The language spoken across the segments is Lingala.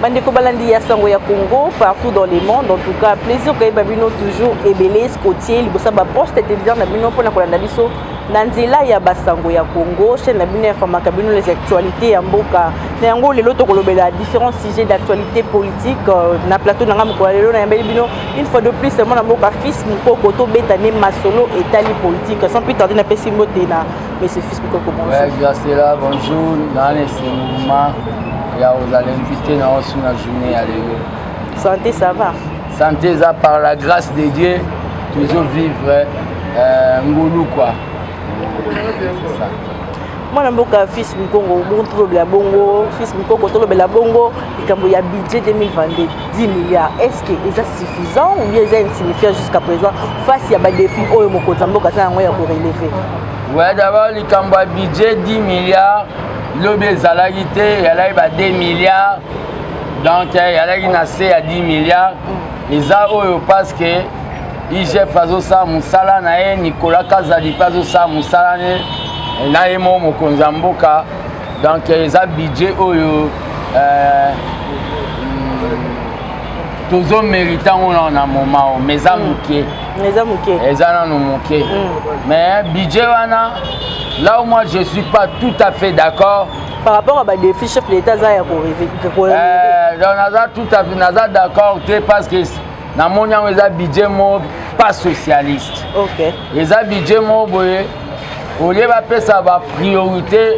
Bandeko balandi ya sango ya Congo partout dans le monde. En tout cas, plaisir que babino toujours ebelé côtier libosa ba poste télévision na bino pona kolanda biso na nzela ya basango ya Congo, chaîne na bino informaka bino les actualités ya mboka. Na yango lelo to kolobela différents sujets d'actualité politique na plateau na ngam ko lelo na yambeli bino une fois de plus mon mboka fils Mukoko to betane masolo etali politique sans plus tarder na pesi mbote na monsieur fils Mukoko bonjour. Ouais, grâce là, bonjour. Dans ces moments vous allez inviter dans une journée à l'église. Santé, ça va? Santé, ça par la grâce de Dieu, toujours vivre Ngoulou quoi. C'est ça. Moi, je suis fils Mukoko, fils Mukoko, il y a budget 2022, 10 milliards. Est-ce que c'est suffisant ou bien c'est insignifiant jusqu'à présent face à des défis où il faut relever? Oui, d'abord, il y a un budget 10 milliards. L'obé Zalagité, il y a 2 milliards. Donc, il y a une à 10 milliards. Et ça, parce que IGF faisait ça, Moussala, Nicolas Kazali faisait ça, Moussala, Naïmo, Mokonzamboka. Donc, il y a un budget tous les méritants on a un moment, mais ça mouké. Mais budget, là où moi je ne suis pas tout à fait d'accord. Par rapport à des fiches de l'État, ça tout à fait d'accord parce que dans mon budget pas socialiste. Ok. Les budgets au lieu de ça va priorité,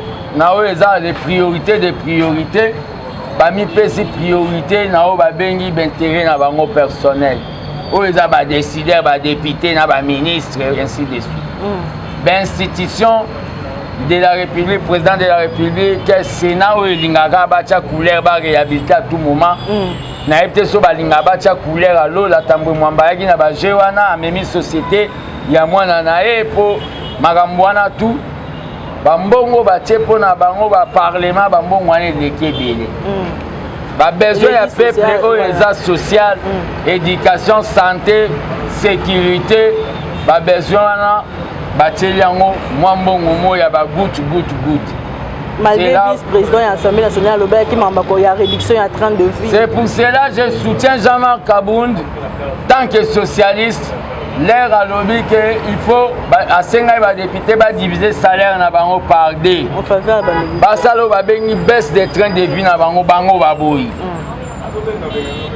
les priorités des priorités. Parmi les priorités, il y a des intérêts personnels. Il y a des décideurs, des députés, des ministres, et ainsi de suite. L'institution de la République, président de la République, le Sénat, il y a des couleurs qui réhabilité à tout moment. Il y a des couleurs à l'eau, la tambour, il y a des société, il y a des pour Magambouana tout. Bambongo batie pona bango ba parlement bambongo ane lekebele. Ba besoin ya peuple oyo social, éducation, santé, sécurité, ba besoin na batie yango mwambongo moya ba good. Malgré vice-président de l'Assemblée nationale, il y a réduction à 30 de vie. C'est pour cela que je soutiens Jean-Marc Kabound tant que socialiste. L'air à lobby qu'il faut à 5 députés diviser salaire par 2. On fait faire Basalo va béni baisse des trains de vie na bango baboyi.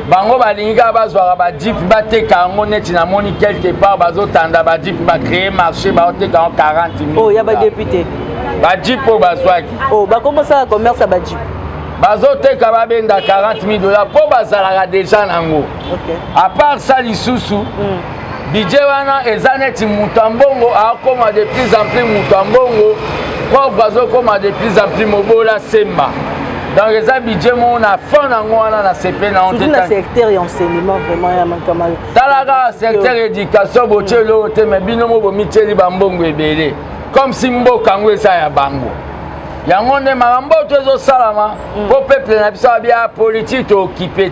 Bango balinga bazwa ba jeep ba te kango neti na moni quelque part bazo tanda ba jeep ba créer marché ba te 40 000. Oh, il y a ba député. Ba jeep po bazwaki. Oh, ba comment ça commerce à ba jeep? Bazo te ka ba benda 40 000 $ po bazala déjà nango. OK. À part ça lisusu. Budget wana ezaneti mutambongo akoma de plus en plus mutambongo kwa bazo koma de plus en plus mobola semba. Dans les budget mon a fond nango wana na CP na on le secteur et enseignement vraiment ya manka mal. Talaga secteur éducation bochelo te me binomo bo miteli bambongo ebele. Comme si mboka ngo esa ya bango. Yango ne marambo tozo salama po peuple na biso bia politique to occupé.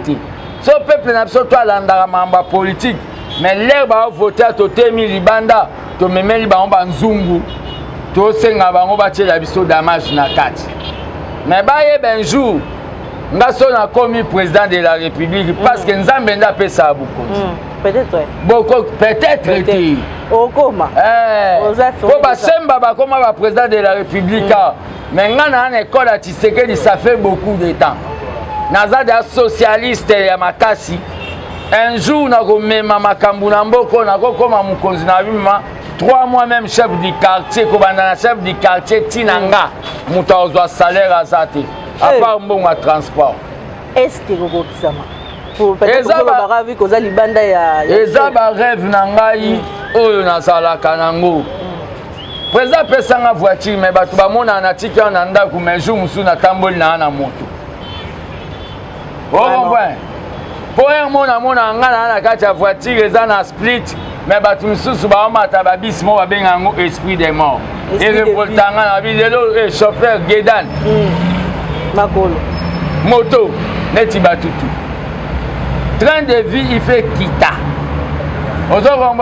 So peuple na biso to alandaka mamba politique. Mais l'air va voter à Totemi Libanda, to memeli ba on nzungu, to senga ba on batie la biso damage na kati. Mais ba ye ben jour, ngaso na commis président de la République parce que Nzambe nda pesa beaucoup. Peut-être. Beaucoup peut-être. Au coma. Ko ba semba ba comme ba président de la République. Mais ngana na école à Tshisekedi ça fait beaucoup de temps. Nazada socialiste ya makasi. Un jour, je suis 3 mois même chef du quartier, chef du quartier, Tinanga, je salaire à Zati, à part mon transport. Est-ce que vous avez pour peut-être que vous avez libanda ya rêve nangai oyo nazala kanango. Président pesanga voiture mais batu ba mona na tika na ndaku mais jour musu na tamboli na moto. Oh pour un mona ngana na kati ya voiture eza na split mais batu mususu ba mata ba bis mo ba bengango esprit des morts. Et revoltanga na bidelo et chauffeur Gedan. Makolo. Moto neti batutu. Train de vie il fait kita.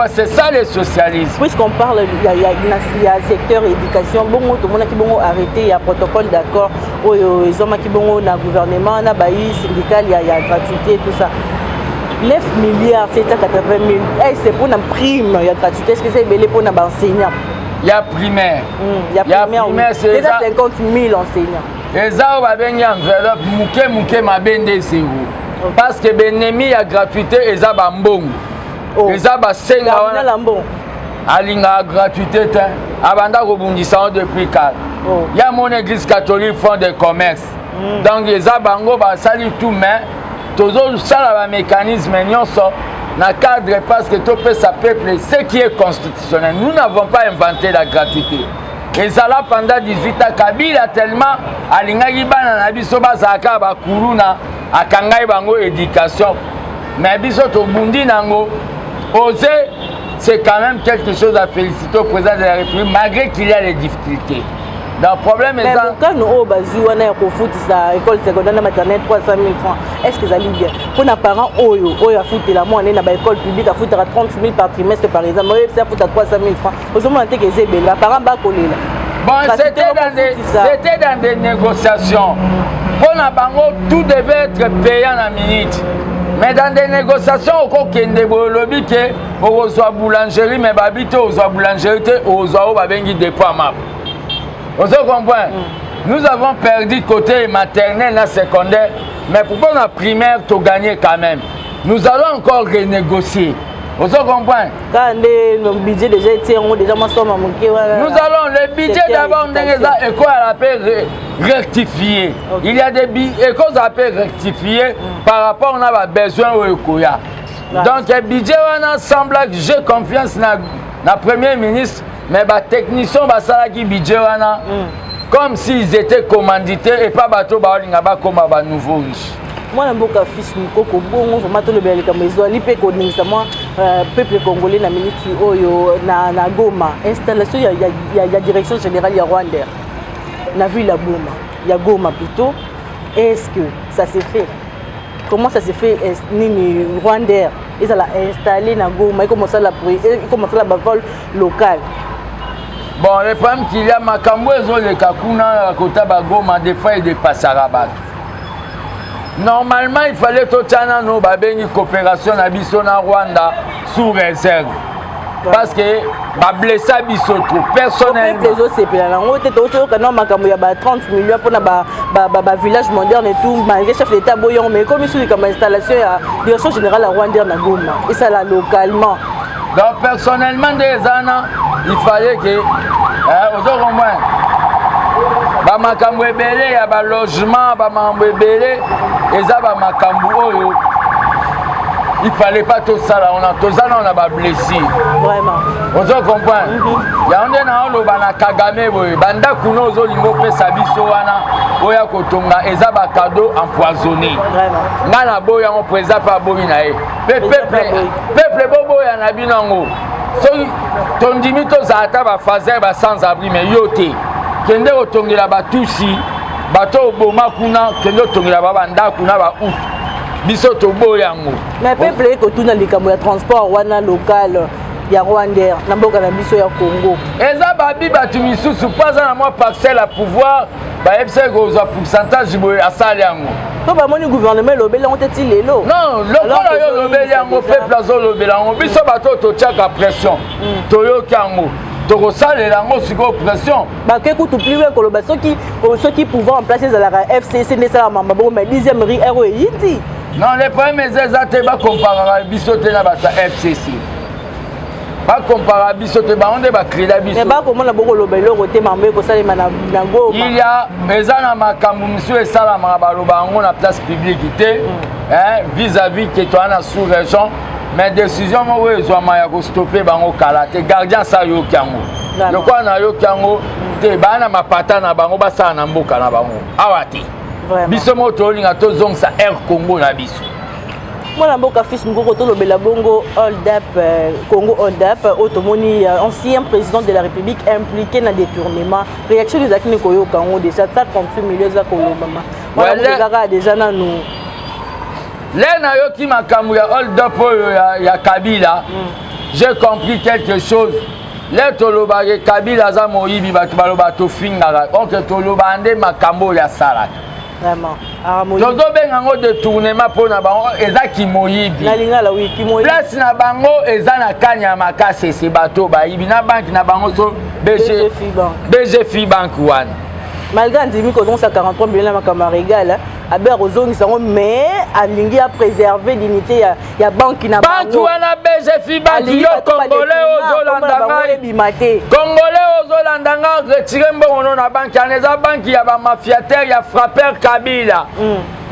C'est ça le socialisme. Puisqu'on parle, il y a le secteur éducation, bon, tout le monde qui a arrêté, il y a protocole d'accord, ils ont qui bon dans le gouvernement, il y a syndical, il y a gratuité, tout ça. 9 milliards, 780 000, c'est pour une prime, il y a gratuité, est-ce que c'est belé pour un enseignant? Il y a primaire. Il y a primaire, c'est déjà 50 000 enseignants. Et ça, on va venir enveloppe, mouké, ma bende, c'est où? Parce que l'ennemi, il y a gratuité, et ça, bambong. Et ça, c'est alinga gratuité, abanda rebondissant depuis 4. Il y a mon église catholique, fonds de commerce. Donc, les abango, ça lui tout, mais toujours ça, le mécanisme, dans le cadre, parce que tout peut s'appeler ce qui est constitutionnel. Nous n'avons pas inventé la gratuité. Et ça là, pendant 18 ans, Kabila tellement, alinga gibana na biso bazaka ba kuruna, akangai bango éducation. Mais biso to bundi nango, oser, c'est quand même quelque chose à féliciter au président de la République, malgré qu'il y a des difficultés. Donc, le problème est ça. Mais quand nous avons besoin de l'école secondaire maternelle 300 000 francs, est-ce que ça allait bien? Pour les parents, ils ont foutu la moitié dans l'école publique, ils foutent 30 000 par trimestre par exemple, ils foutent 300 000 francs. Ils ont monté que c'est bien, les parents vont coller là. Bon, c'était dans des négociations. Pour les parents, tout devait être payé en la minute. Mais dans des négociations, on a des lobbies qui ont une boulangerie, mais ils ont une boulangerie, ils ont des dépôts à map. Vous comprenez? Nous avons perdu côté maternel et secondaire, mais pourquoi la primaire tu gagné quand même? Nous allons encore renégocier. Vous comprenez? Quand le budget déjà été déjà nous allons le budget d'abord rectifier. Il y a des écoles à rectifier par rapport à nos besoins au Ekoya. Donc le budget on semble que j'ai confiance dans le Premier ministre. Mais les techniciens qui budget comme s'ils étaient commandités et pas bateau comme un nouveau riche. Moi, je suis un fils de Mokoko, je suis un peuple congolais na Goma. Installation, il y a la direction générale de Rwanda. On a vu la Goma. Il y a Goma plutôt. Est-ce que ça s'est fait? Comment ça s'est fait? Rwanda, ils ont installé na Goma, ils commencent à la vol local. Bon, le problème qu'il y a, Makambo et les Kakuna, à côté de Goma, des fois, il dépasse à Rabat. Normalement, il fallait tout ça, nous, une coopération à Bissona Rwanda sous réserve. Parce que, blessé à Bissoto, personnellement. Les autres, c'est plein. On était au Makambo, il y a 30 millions pour le village moderne et tout, malgré chef d'État Boyon, mais comme il y a une installation, il y a la direction générale à Rwanda à Goma. Et ça, là, localement. Donc, personnellement, des années, il fallait que, aux au moins, Makambo ebele, il y a un logement, Makambo ebele, et ça, Makambo, il fallait pas tout ça là, on a blessé. Vraiment. Vous comprenez? Il y a un Kagame, Banda Kuno, Zolingo, Pesabiso, Oya Kotonga, et ça, cadeau empoisonné. Vraiment. Nana Boya, on présente pas Bominae. Peuple Bobo, il y en a binango. Ton dimito Zata va faire sans abri, mais yote. Kende otongi la batusi, bato Boma Kuna, Kende otongi la Banda Kuna, out. Bisoto Boyango. Mais peuple est autour de l'école transport wana local. Il y a Rwanda, Namboka na biso ya Congo. Et ça, Babi Batumisu, pas à moi parcelle à pouvoir, FCG aux pourcentage à Saliango. Quand le gouvernement lobé, on était il non, le lobé, le peuple a lobé, on biso bateau, to tchak à pression. Toyo Kango. Torosal et la pression. Écoute, plus loin que ceux qui pouvaient en placer dans la FCC, mais 10e riz, ROI. Non, les premiers exemples, pas comparer à Bissoté à la FCC. Pas comparer à Bissoté, on est créé la Bissoté. Mais comment la Boko Lobelo, il y a des gens et Salama, on a place publique vis-à-vis que tu as sous-région. Mais décision, ils ont stoppé bango kalaté gardien ça yo kiango. Le quoi na yo kiango te bana mapata na bango basa na mboka na bango. Awati. Biso moto linga to zong sa Air Congo na biso. Moi mboka fils ngoko to lobela bongo hold up Congo hold up automoni ancien président de la République impliqué dans détournement. Réaction des akini koyo kango déjà 38 millions za kolo mama. Moi ngaka déjà na nous. Lena yo ki makambo ya hold up ya Kabila j'ai compris quelque chose. Les tolobage Kabila aza moyibi batu baloba to fingara. Donc toloba ande makambo ya salaka. Vraiment. Tozo bengango détournement pona bango eza ki moyibi. Na lingala oui ki moyibi. Place na bango eza na kanya makase se bato bayibi na banque na bango so BG Bank wana. Malgré Ndimi ko donc 43 millions na Kamarigal abe rozongi sango mais alingi a préserver dignité ya banque na bango. Banque wana BG Bank yo congolais ozolanda ngai. Congolais ozolanda ngai retirer mbongo na banque aneza banque ya ba mafiateur ya frappeur Kabila.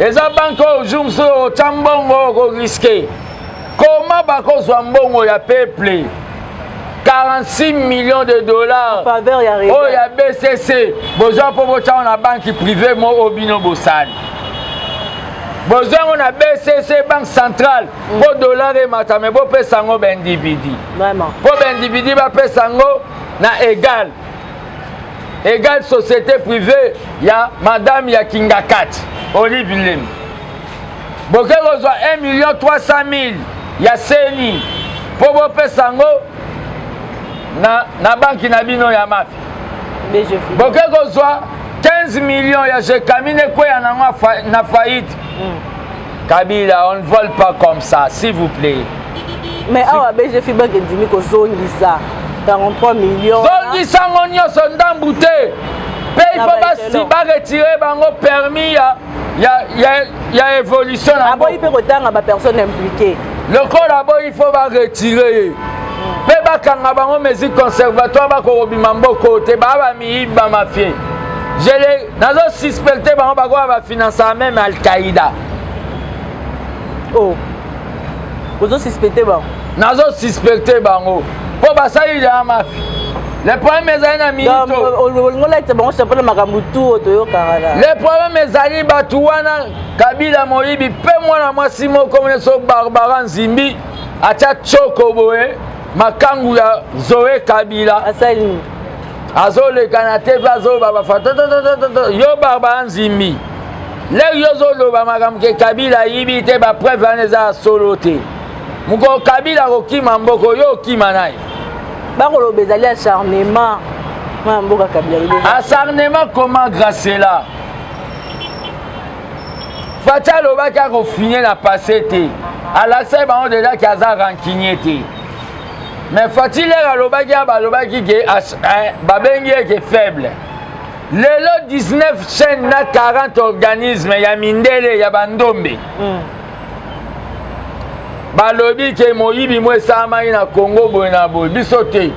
Eza banque aujourd'hui so tambongo ko risquer. Comment bakozwa mbongo ya peuple 46 millions de dollars. Oh, il y a BCC. Besoin pour votre on a banque privée, moi, au bino bossane. Besoin on a BCC, banque centrale. Pour dollars et matin, mais pour payer sango ben individu. Vraiment. Pour ben individu, va payer sango na égal. Égal société privée, il y a Madame Yakinga 4, Olive Lim. Boké reçoit 1 300 000. Il y a CENI. Pour vous payer sango. Na banque na bino ya mafi boke kozwa 15 millions ya jekamine kweya na faillite. Kabila, on ne vole pas comme ça, s'il vous plaît. Mais awa BG Bank ndimi ko zongisa 43 millions. Zongisa ngonyo sondambu te. Pe il faut ba retirer bango permis ya évolution na abo ipe kotanga ba personnes impliquées. Le corps d'abord il faut ba retirer. Mais bakanga bango mesure conservatoire bakobima mboko te ba miiba mafie. Je les nazo suspecté bango bako ba financer même Al-Qaïda. Oh. Vous suspectez bango. Nazo suspecté bango. Po basali ya mafie. Les problèmes ezali na minito. Ngola ite bango chapela makambu tu to yo karala. Les problèmes ezali batu wana Kabila moyibi pe mwana mwasi moko mweso Barbara Nzimbi acha choko boye. Makangu ya Zoé Kabila asali azole kanate vazo baba fato yo Barbara Nzimbi le yozo lo ba makamke Kabila yibi te ba preuve aneza solote muko Kabila ko kima mboko yo kima naye ba ko lo bezali acharnement ma mboka Kabila acharnement comment grâce là Fatia lo ba ka ko finir na passé te ala sai ba on déjà ki aza rancunier te. Mais faut-il que babengi est faible. Le 19 chaînes na 40 organismes ya mindele ya bandombe. Balobi ke moyibi mwesama na Congo boyna boy bisote.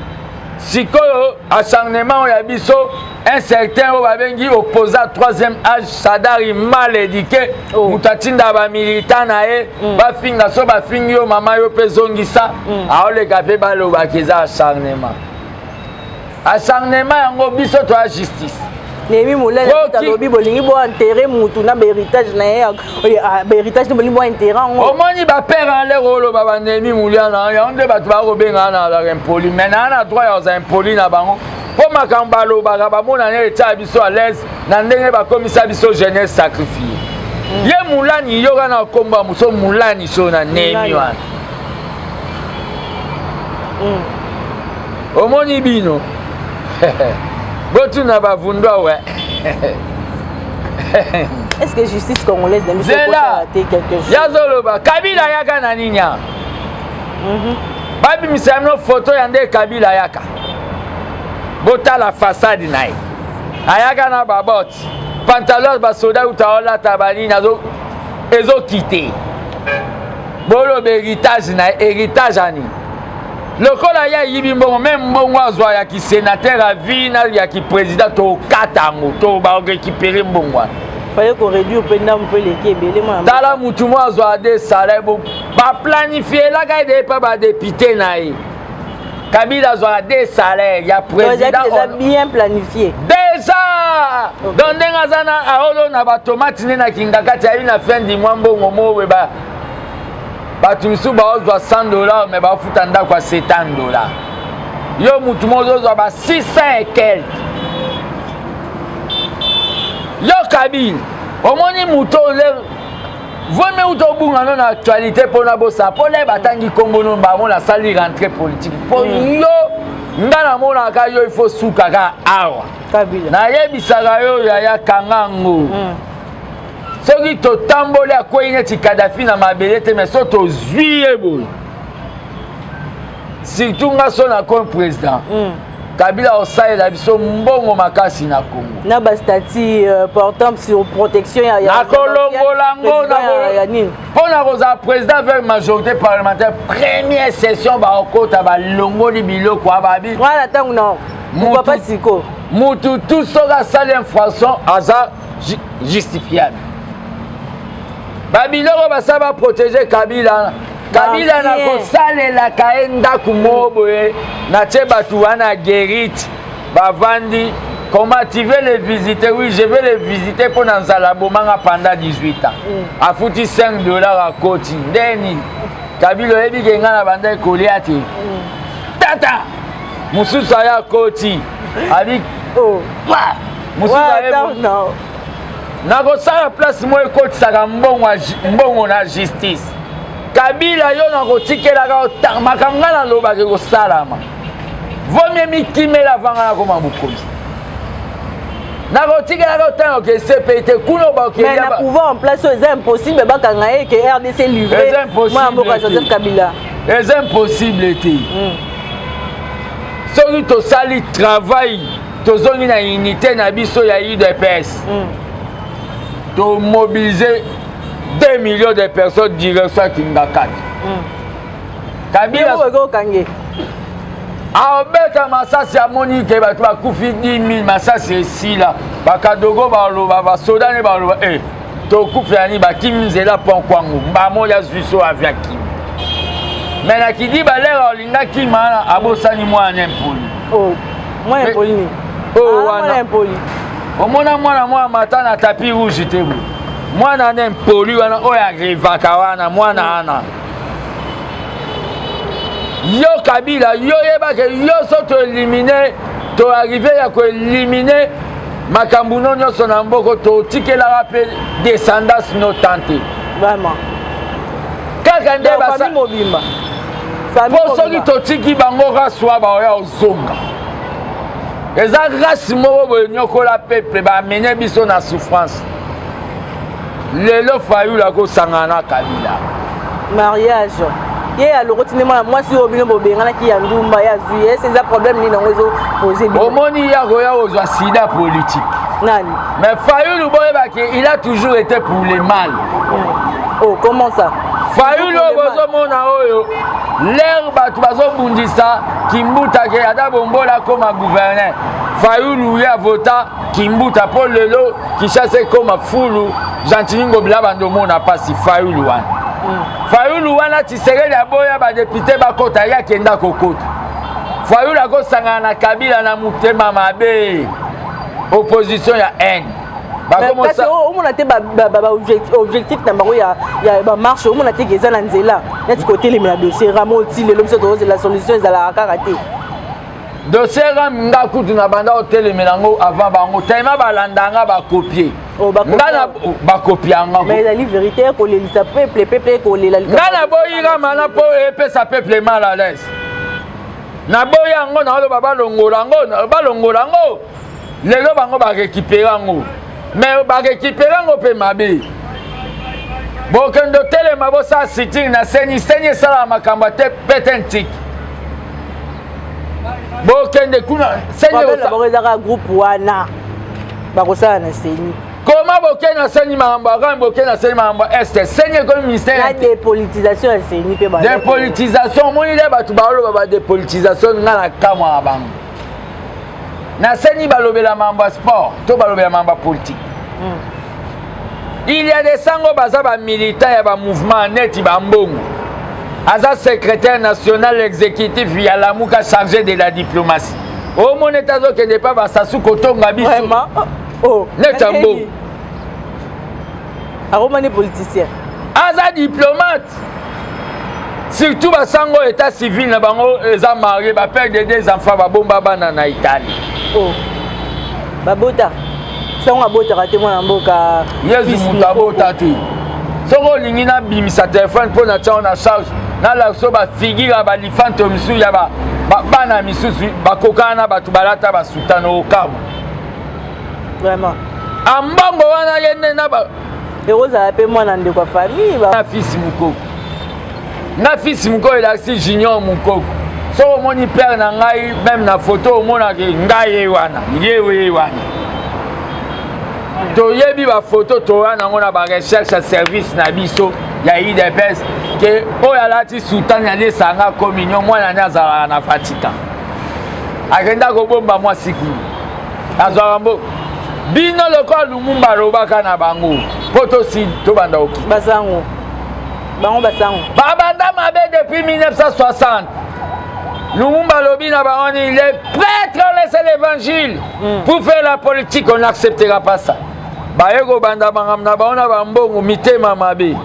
Sikoyo acharnement ya biso un certain babengi opposant troisième âge Sadari mal éduqué mutatinda ba militant na e ba finga so ba fingi yo mama yo pezongisa aole kape baloba keza acharnement yango biso to a justice Nemi Moulin talobi bolingi bo enterrer mutu na héritage na ye héritage de bolingi bo enterrer ngo omoni ba père en l'air olo ba Nemi Moulin na ya onde batu ba robenga na la impoli mais na droit ya za impoli na bango po makambo alobaka bamona ne etia biso à l'aise na ndenge bakomisa biso jeunesse sacrifiée. Ye Mulani yoka na komba muso Mulani so na Nemi wana. Omoni bino. Botu na bavundwa ouais. Est-ce que justice congolaise de monsieur Kocha quelque chose? Yazoloba Kabila yaka na ninya. Babi misamno photo yande Kabila yaka. Bota la façade nae. Ayaka na babot. Pantalon ba soda utaola tabani nazo ezo quitter. Bolo héritage na héritage ani. Lokola ya yibi mbongo même mbongo azwa ya ki sénateur à vie na ya ki président to katango to ba récupérer mbongo. Fallait qu'on réduise pendant un peu les kébélé moi. Tala mutu mo azwa des salaires ba planifier la ga de pas ba député nae. Kabila a des salaires, il y a président. Déjà bien planifié. Déjà! Donc, Nengazana a olo na ba tomate na kingakati a eu la fin du mois mbongo mo weba. Ba tumisu ba ozwa $100 mais ba futanda kwa $7. Yo mutu mo ozwa ba 600 et quelques. Yo Kabila, omoni muto Vome utobunga non actualité pour na bossa pour les batangi kombo non ba la sali rentrée politique pour yo ngana mona ka yo il faut souka ka awa Kabila na yebisaka yo ya kangango soki totamboli akwei neti Kadhafi na mabele te mais so tozwi ye boye surtout nga so na comme président Kabila osalela biso mbongo makasi na Congo na ba statut portant sur protection ya nakolongola ngo mpona kozala président avec majorité parlementaire première session baokota balongoli biloko ababi wana ntango na papa siko mutu tout soki asali infraction aza justifiable babiloko basala baprotéger Kabila na kosalelaka ye ndako moko boye natie bato wana guérite bavandi comment tu veux les visiter oui je vais les visiter mpo na nzala bomanga pendant 18 ans afuti $5 akoti ndeni Kabila oyebi ke nga na banda ekolia te tata mosusu aya akoti abi mosusu nakosala place mo ekotisaka mbongo na justice Kabila yo nakotikelaka makambo nga nalobaka ekosalama vomie mikimela vanga nakoma bokonzi nakotikelaka otango ke CPI te kuna bakena pouvoir en place c'est impossible bakanga ye ke RDC livré moi mboka Joseph Kabila c'est impossible te soki tosali travail tozongi na unité na biso ya UDPS to mobiliser 2 millions de personnes direction Kinga 4 Kabila aobeta masasi amoni ke bato bakufi 10 000 masasi esila bakadogo baloba basoda ne baloba tokufi yani bakimi nzela mpo nkwangu mbamo ya zwiso avia kimi me nakidi balera olinga kimana abosani mwana mpoli omona mwana mata na tapi rouge te bo mwana ne mpoli wana oyo agrivaka wana mwana ana yo Kabila yo yebake yo so to éliminer to arriver ya ko éliminer makambo nyonso na mboko to tikelaka pe descendance no tante vraiment kaka nde basa mobimba po soki totiki bango raswa baoya ozonga eza race moko boye nyokola peuple bamene biso na souffrance lelo Fayulu kosangana na Kabila mariage ye alokotine mwana mwasi oyo bino bobenganaki ya ndumba ya zuye c'est un problème ni nango ezoposer bino omoni yako ya ozwa sida politique nani mais Fayulu boyebaki il a toujours été pour le mal oh comment ça Fayulu bozomona oyo l'air bato bazobundisa Kimbuta ke ata bombola koma gouverneur Fayulu ya vota Kimbuta po lelo Kishase koma fulu Jantiningo bila bandomona pasi Fayulu wana Fayulu wana Tshisekedi aboya ba député bakota ya kenda kokota Fayulu akosangana na Kabila na mutema mabe opposition ya haine parce que on a été objectif na bango ya ba marche on a été eza na nzela net côté le dossier ramoti le lobso de la solution ezala karaté dossier ram nga kutu na banda hotel melango avant bango tellement balandanga ba copier ngana ba copier nga mais la vérité ko le lisa peuple ko le la ngana boyira mana po epesa peuple mal à l'aise na boya ngo na lo balongola ngo lelo bango ba récupérer ngo mais ba récupérer ngo pe mabe bokendo telema bo sa sitting na seni sala makamba te petentik bokende kuna seni ba groupe wana ba kosala na seni comment bokende na seni mamba quand bokende na seni mamba est seni comme ministère la dépolitisation ya seni pe ba dépolitisation moni le batu ba lo ba dépolitisation ngala kamwa bango na seni balobela mamba sport to balobela mamba politique il y a des sango baza ba militants ya ba mouvement neti ba mbongo aza secrétaire national exécutif ya Lamuka chargé de la diplomatie au monetazo que n'est pas basasu kotonga biso vraiment oh neta mbongo aromani politicien aza diplomate surtout basango état civil na bango eza marié ba père de 2 enfants ba bomba bana na Italie oh babota sango abota raté mwana mboka yesu mutabota te soko olingi nabimisa telefone mpo na tiango na charge nalakso bafigure ya balifante misusu ya bana misusu bakokana na bato balata basutana okabo vraiment ambongo wana ye nde na ekozala mpe mwana ndeko ya famille na fils mokoko na fils mokoko elakisi junior mokoko soko omoni père na ngai meme na photo omonake ngai ye wana ye wana toyebi bafoto toya nango na barecherche ya service na biso ya idps ke oyo alati sultani alesanga communion mwana ne azalaka na Vatican akenda kobomba mwa sikulu azwaka mbo bino lokola Lumumba alobaka na bango mpo tosi tobanda oki basango bango basango babanda mabe depuis 1960 Lumumba alobi na bango ni les prêtres ont laissé l'évangile pour faire la politique on n'acceptera pas ça baye kobanda bangam na bango na bambongo mitema mabe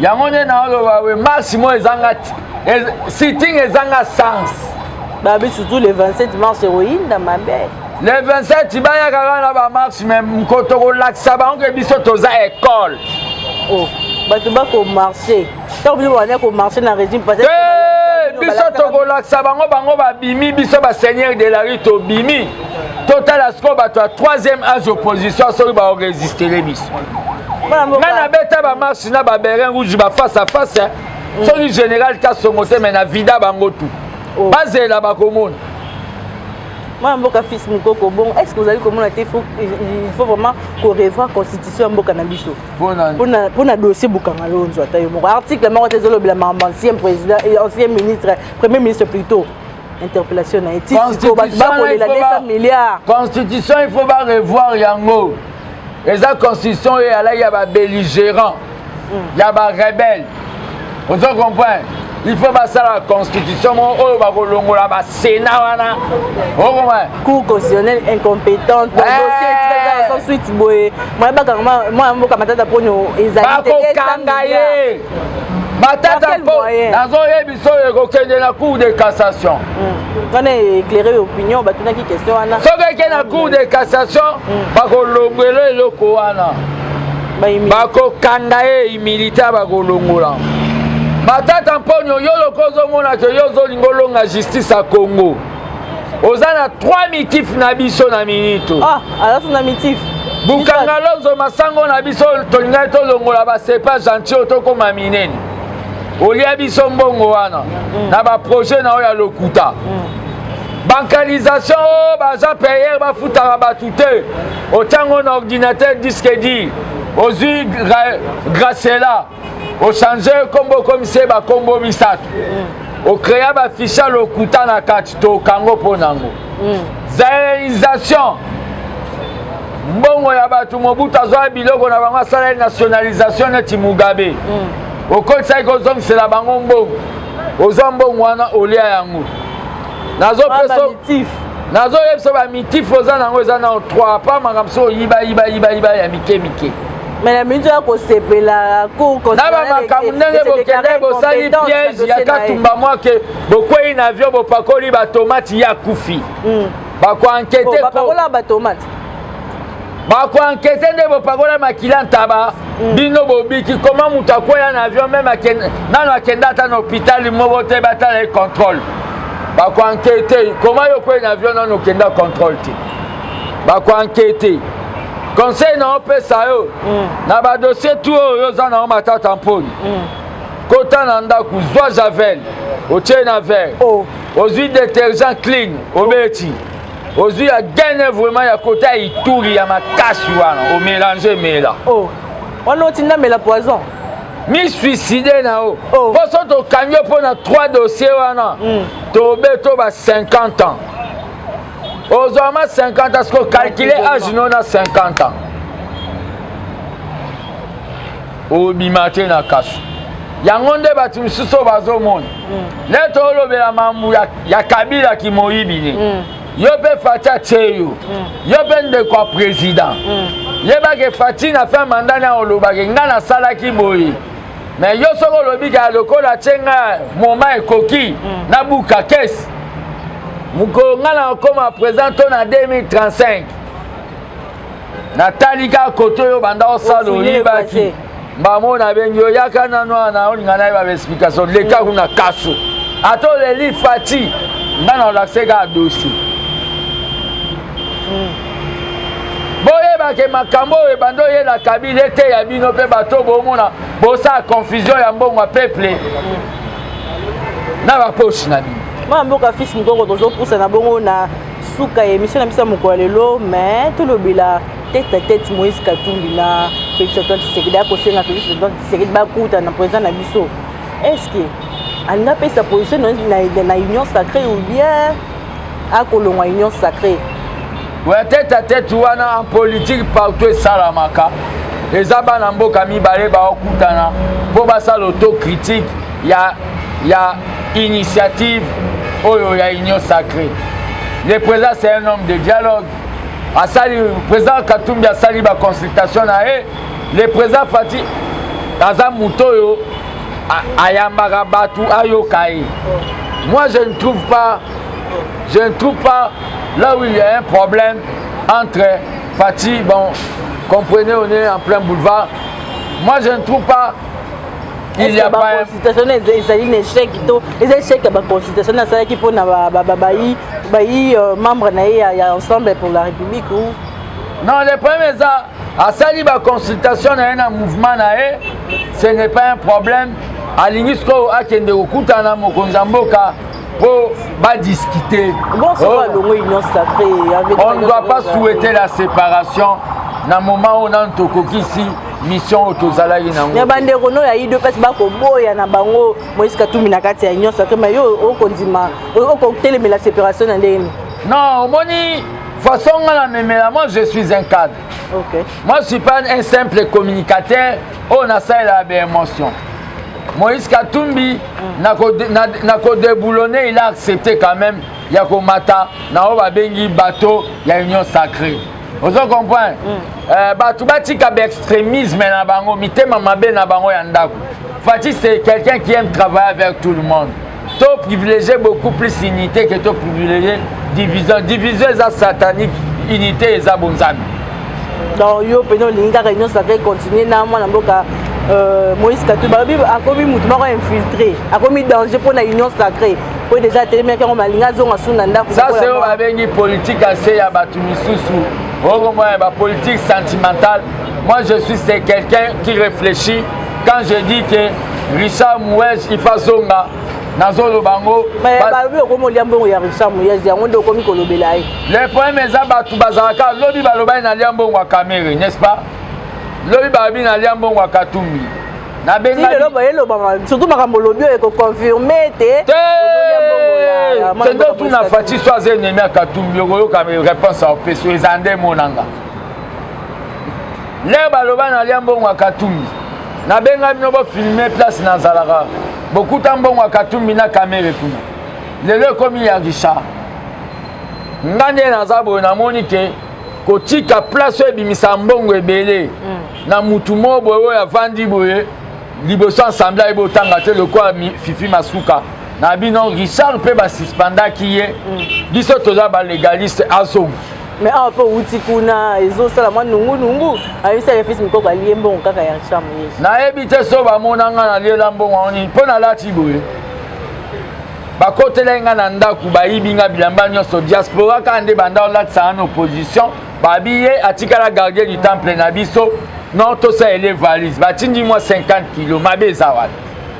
yango nde na oloba we maximo ezanga sitting ezanga sens babi surtout le 27 mars héroïne dans ma belle le 27 baya kaka na ba maxime mkoto kolakisa bango ke biso toza école oh bato bakomarché ntango biso bana komarché na régime passé biso tokolakisa bango babimi biso baseigneur de la rue tobimi totala siko bato ya 3e âge opposition soki baorésistele biso nga na beta bamarche na baberin rouge baface à face soki général kasongo te me na vida bango tu bazela bakomona mwana mboka fils mokoko bon est-ce que vous allez komona te il faut vraiment korevoir constitution ya mboka na biso mpona dossier bukanga lonzo ata yo moko article moko te ezolobela makambo ancien président ancien ministre premier ministre plutôt interpellation na etiko bato bakolela 200 milliards constitution il faut barevoir yango eza constitution oyo alaki ya babelligérant ya barebelle ozo comprendre il faut basala constitution oyo bakolongola basénat wana okoma cour constitutionnelle incompétente dossier sans suite boye mwana mboka matata mpono ezali bakokanga ye matata mpo nazoyebiso oyo ekokende na cour de cassation wana éclairer opinion batunaki question wana soki eke na cour de cassation bakolongola eloko wana bakokanga ye imilitaire bakolongola matata mponyo yo loko ozomona ke yo ozolinga olonga justice ya Congo oza na 3 mitif na biso na minito alaso na mitif bukanga lonzo masango na biso tolingai tolongola basepa gentil oyo tokoma minene olia biso mbongo wana na baprojet na oyo ya lokuta bankalisation oyo baza payeur bafutaka bato te otiango na ordinateur disque dir ozwi gracela ochange kombo komisie bakombo misato ocréa baficha lokuta na kati tokango mpo nango zéréalisation mbongo ya bato mobutu azwa biloko na bango asala nationalisation neti Mugabe okotisaki kozongisela bango mbongo ozwa mbongo wana olia yango nazoyebisa bamitif oza nango eza na 3 pa makambo so oyiba ya mike mais la minute ya kosepela cour constitutionnelle na bamakambo ndenge bokende bosali piège ya katumba mwa ke bokwei na avion bopakoli batomati ya kufi bakoankete bakoankete nde bopakola makila ntaba bino bobiki koma moto akwea na avion meme nano akenda ata na hôpital moko te batala ye contrôle bakoankete koma yo kwei na avion nano okenda contrôle te bakoankete conseil na opesa yo na badossier tu oyo oza na matata mponi kota na ndako zwa javel otie na verre ozwi détergent clean obeti ozwi ya gaine vraiment ya kota ya ituri ya makasi wana omélange mela wana otinda mela poison mi suicide na o poso tokangi mpo na 3 dossier wana tobeto ba 50 ans ozwama 50 ans siko calculer âge no na 50 ans obima te na kaso yango nde bato misusu bazomona leto olobela mambu ya Kabila kimoyibi ne yo mpe Fati atie yo mpe ndeko ya président yebake Fati na fin mandat na olobake nga nasalaki boye mais yo soko olobi ka lokola atie nga moma ekoki nabuka kesi mukonga na koma président to na 2035 natali ka koto yo banda osala oyibaki Mbamo na bengyo yaka nano na olinga na ba explication le ka kuna kaso. Ato le li fati ndana olakseka dossier. Boye ba ke makambo e bando ye la kabile te ya bino pe bato bomona bosa confusion ya mbongo peuple. Na ba poche na bino. Moi mboka fils mukoko tozo poussa na bongo na suka émission na bisa moko lelo mais tout le bila tête à tête Moïse Katumbi na Félix Antoine Tshisekedi akosenga Félix Antoine Tshisekedi bakuta na président na biso. Est-ce que anga pe sa position na union sacrée ou bien akolongwa union sacrée? Ouais, tête à tête wana en politique partout salamaka. Les abana mboka mibale ba okutana po basa l'autocritique ya initiative oyo ya union sacrée. Le président c'est un homme de dialogue. Asali président Katumbi asali ba consultation na e. Le président Fati Aza Mutoyo ayambaka batu ayokai. Moi je ne trouve pas là où il y a un problème entre Fati, bon, comprenez, on est en plein boulevard. Moi je ne trouve pas. Il y a pas une consultation, il échec, les échecs de la consultation, c'est qui pour membre ensemble pour la République ou non, les premiers à sali la consultation un mouvement ce n'est pas un problème. À l'inisko akende okutana mokonzamboka pour discuter. Bon, l'union sacrée. On ne doit pas souhaiter la séparation dans le moment où on a ici. Mission autozalaki nango. Ya bande kono ya ido pesi bako boya na bango Moïse Katumbi na kati ya union sacrée mais yo okondima okoteleme la séparation na ndeni. Non, moni façon ngala memela moi je suis un cadre. OK. Moi je suis pas un simple communicateur, on a ça la émotion. Moïse Katumbi n'a ko déboulonné, il a accepté quand même ya ko mata na o ba bengi bateau ya union sacrée. Vous comprenez? Batu batika extrémisme na bango mitema mabe na bango ya ndako. Fati c'est quelqu'un qui aime travailler avec tout le monde. To privilégier beaucoup plus unité que to privilégier division. Division est satanique, unité est bonzami. Donc yo peno linga réunion sacrée continuer na mwana mboka Moïse Katumbi a commis mutumo infiltré, a commis danger pour la union sacrée. Pour déjà tellement que malinga zonga suna ndako. Ça c'est on bengi politique assez ya batu misusu. La politique sentimentale, moi je suis quelqu'un qui réfléchit. Quand je dis que Richard Mouej il fait zonga, Nazolo Bango. Mais Richard Mouej, les premiers abatu bazaka, lobi baloba na liambo wa Cameroun, n'est-ce pas? Lobi babi na liambo wa Katumbi. Na benga surtout makambo lobi e ko confirmer te. Tendo tu na Fati soit ennemi à Katumbi, yo ka réponse à peso ezande monanga. Le baloba na liambo wa Katumbi. Na benga bino bo filmer place na Zalaka. Beaucoup tambo wa Katumbi na caméra kuna. Lelo komi ya Richard. Ngande na zabo na monike kotika place ebimisa mbongo ebele. Na mutu mobo oyo avandi boye. Liboso ensemble ebo tanga te le quoi Fifi Masuka. Na bino Richard pe ba suspenda ki ye. Biso toza ba légaliste azong. Mais un peu outi kuna ezo sala mwa nungu ayi sa fils mukoko aliye mbongo kaka ya Richard Mouej. Na ebite so ba monanga na lela mbongo oni pona lati boye. Ba kotelenga na ndaku ba yibinga bilamba nyonso diaspora kande banda latsa en opposition ba biye atikala garder du temple na biso non to ça les valises ba tindi moi 50 kg mabe zawad.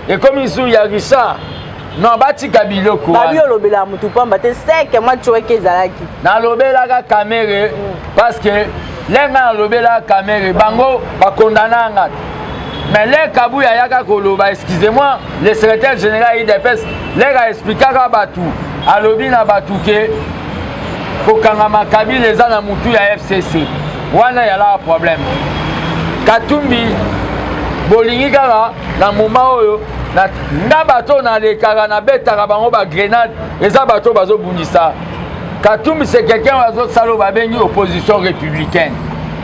Et comme isu ya Richard non batika biloko babi olobela mutu pamba te seke mwa chweke zalaki na lobela ka caméra parce que lenga lobela caméra bango ba condamna nga mais les kabuya yaka koloba excusez-moi le secrétaire général IDPS les a expliqué ka batu alobi na batu ke kokanga makabi les ana mutu ya FCC wana ya la problème Katumbi bolingi kaka na moment oyo na bato na lekaka na betaka bango ba grenade eza bato bazo bundisa. Katumbi c'est quelqu'un bazo salo ba bengi opposition républicaine.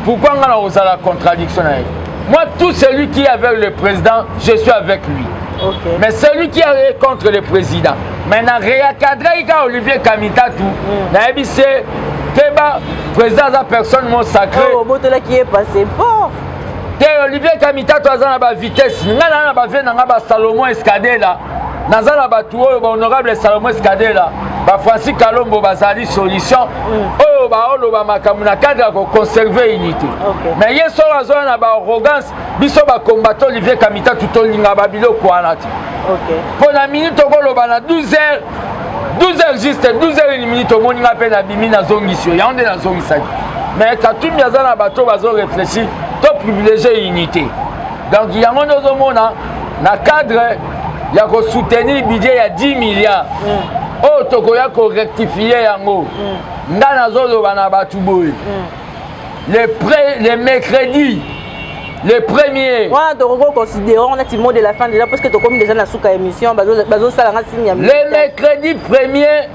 Pourquoi on a la contradiction avec? Moi tout celui qui est avec le président, je suis avec lui. Okay. Mais celui qui est contre le président, maintenant réacadrer ka Olivier Kamitatu, na ebise keba président da personne mon sacré. Oh botela qui est passé fort. te Olivier Kamita to azana ba vitesse nga na ba vie na nga ba Salomon Escadela naza na ba tuo ba honorable Salomon Escadela ba Francis Kalombo bazali solution oyo ba oloba makambo na cadre ko conserver unité mais yeso azona na ba arrogance biso ba combattre Olivier Kamita tutolinga ba biloko wana ti pour la minute okoloba na 12h juste 12h une minute au monde n'a pas d'abimi na zongisio ya onde na zongisaki mais Katumbi azana bato bazo réfléchir to privilégier unité donc yango nozo mona na cadre ya ko soutenir budget ya 10 milliards oh toko ya ko rectifier yango ndana zolo bana batu boy les mercredis les premiers. Ouais, donc considérons on a timon de la fin déjà parce que tu comme déjà na souka émission bazo sala nga signe. Les mercredis premiers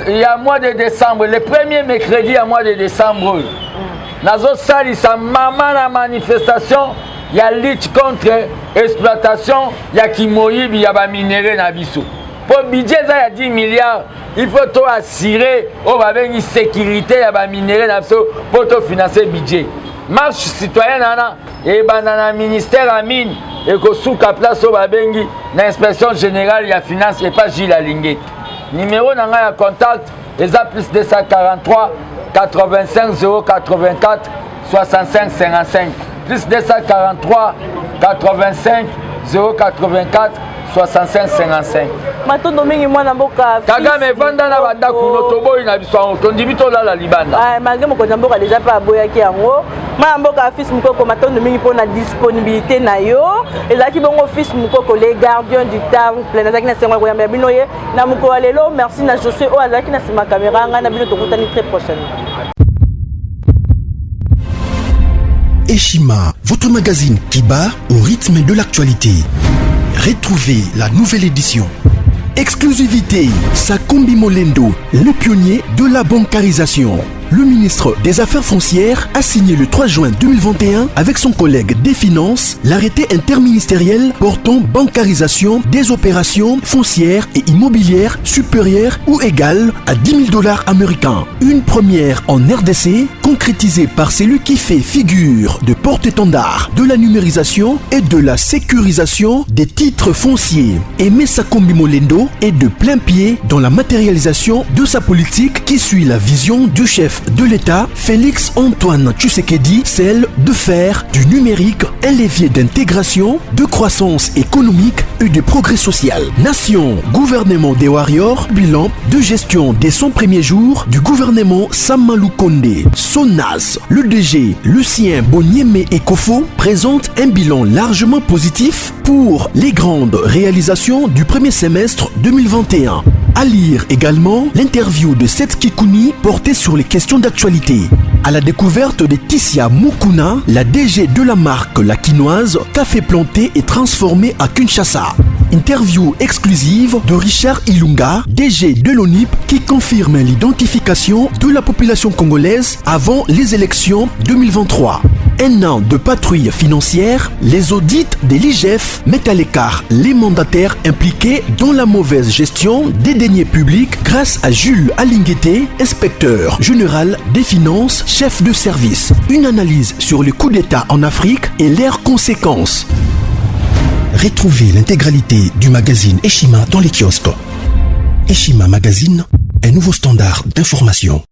il y a mois de décembre, les premiers mercredis à mois de décembre. Nazo sali sa maman la manifestation, il y a lutte contre exploitation, il y a Kimoyib, il y a ba minéraux na biso. Pour budget ça il y a 10 milliards, il faut tout assurer on va avoir une sécurité, il y a ba minéraux na biso pour tout financer budget. Marche citoyenne nana et banana ministère Amine et que sous la place au babengi l'inspection générale ya finance et pas Gilles Alinguet. Numéro nanga ya contact eza plus 243 85 084 65 55 plus 243 85 084 65 55. Matondo mingi mwana mboka Kagame vanda na banda kuno toboyi na biso tondi to la libanda. Ah malgré mon konza mboka déjà pas boyaki yango. Mwana mboka fils mukoko matondo mingi pona disponibilité na yo. Ezaki bongo fils mukoko les gardiens du temple na zaki na sengo ya bino ye na mukoko lelo merci na Josué o azaki na sima caméra nga na bino tokutani très prochainement. Eshima, votre magazine qui bat au rythme de l'actualité. Retrouvez la nouvelle édition. Exclusivité, Sakombi Molendo, le pionnier de la bancarisation. Le ministre des Affaires foncières a signé le 3 juin 2021 avec son collègue des Finances l'arrêté interministériel portant bancarisation des opérations foncières et immobilières supérieures ou égales à 10 000 $ américains. Une première en RDC concrétisée par celui qui fait figure de porte-étendard de la numérisation et de la sécurisation des titres fonciers. Aimé Sakombi Molendo est de plein pied dans la matérialisation de sa politique qui suit la vision du chef de l'État, Félix Antoine Tshisekedi, celle de faire du numérique un levier d'intégration, de croissance économique et de progrès social. Nation, gouvernement des warriors, bilan de gestion des 100 premiers jours du gouvernement Samalou Kondé. SONAS, le DG Lucien Boniemé Ekofo présente un bilan largement positif pour les grandes réalisations du premier semestre 2021. À lire également l'interview de Seth Kikouni portée sur les questions d'actualité. À la découverte de Tissia Mukuna, la DG de la marque La Quinoise, café planté et transformé à Kinshasa. Interview exclusive de Richard Ilunga, DG de l'ONIP, qui confirme l'identification de la population congolaise avant les élections 2023. Un an de patrouille financière, les audits de l'IGF mettent à l'écart les mandataires impliqués dans la mauvaise gestion des deniers publics grâce à Jules Alinguete, inspecteur général des finances, chef de service. Une analyse sur les coups d'État en Afrique et leurs conséquences. Retrouvez l'intégralité du magazine Eshima dans les kiosques. Eshima Magazine, un nouveau standard d'information.